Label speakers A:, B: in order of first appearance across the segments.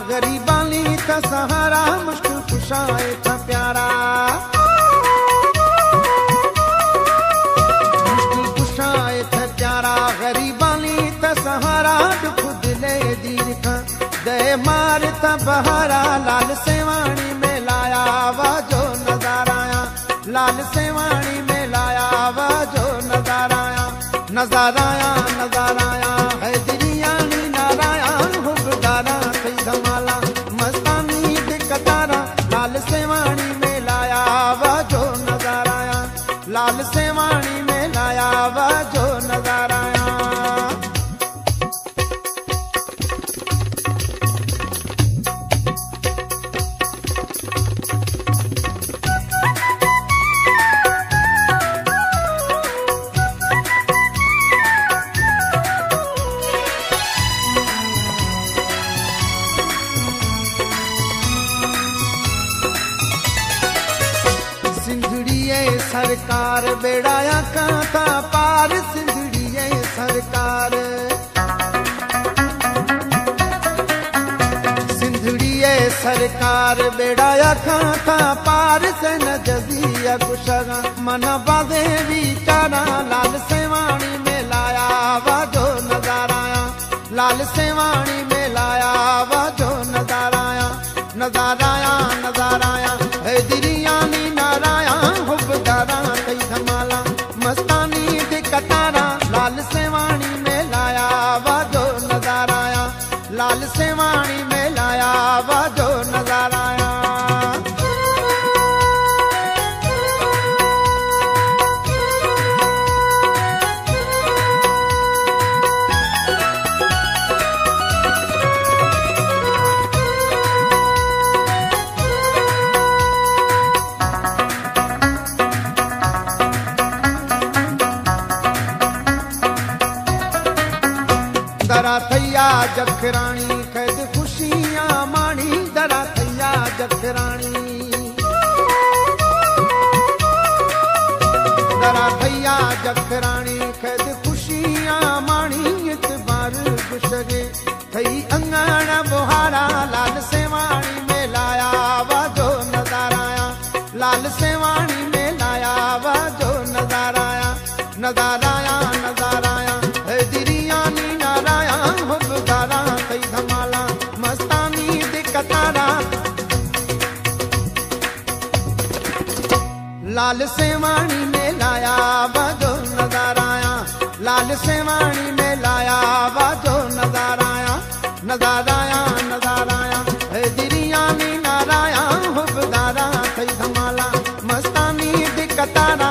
A: गरीबानी था सहारा, मुश्किल कुशाए था प्यारा। मुश्किल कुशाए था प्यारा, गरीबानी था सहारा, दुख दिले दीन था दे मार था बहारा। लाल सेवाणी में लाया वाजो नजाराया, लाल सेवाणी में लाया वाजो नजाराया। नजाराया नजाराया है दिरियानी नाराया, हुबदारा थई धमाला मस्तानी दे कतारा। लाल सेवाणी में लाया वाजो नजाराया, लाल सेवाणी में लाया वाजो नजाराया। सरकार बेड़ाया कांता पार, सिंधड़िए सरकार। सिंधड़िए सरकार बेड़ाया कांता पार, से न जजिया कुशगा मन बाधे विचारा। लाल सेवाणी में लाया वाजो नजाराया, लाल सेवाणी में लाया वाजो नजाराया। नजाराया नजाराया है दिरियानी नाराया, हुबदारा कई धमाला मस्तानी दे कतारा। लाल सेवाणी में लाया वाजो नजाराया, लाल सेवाणी में लाया वाजो नजाराया। दरा थैया जखरानी कैद खुशियां माणी, दरा थैया जखरानी। दरा थैया जखरानी कैद खुशियां माणी, इतबार गुशरे थई अंगण बुहारा। लाल सेवाणी में लाया वाजो नजाराया, लाल सेवाणी में लाया वाजो नजाराया। नजाराया नजाराया है दिरियानी नाराया, हुबदारा कई धमाला मस्तानी दे कतारा। लाल सेवाणी में लाया वाजो नजाराया, लाल सेवाणी में लाया वाजो नजाराया। नजाराया नजाराया है दिरियानी नाराया, हुबदारा कई धमाला मस्तानी दे कतारा।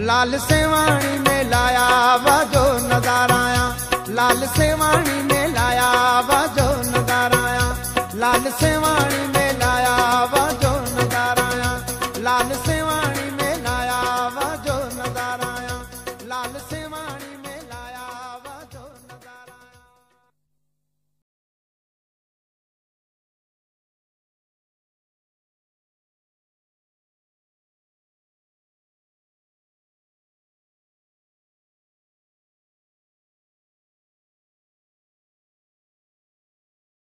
A: लाल सेवाणी में लाया वाजो नजाराया, लाल सेवाणी में लाया वाजो नजाराया। लाल सेवाणी में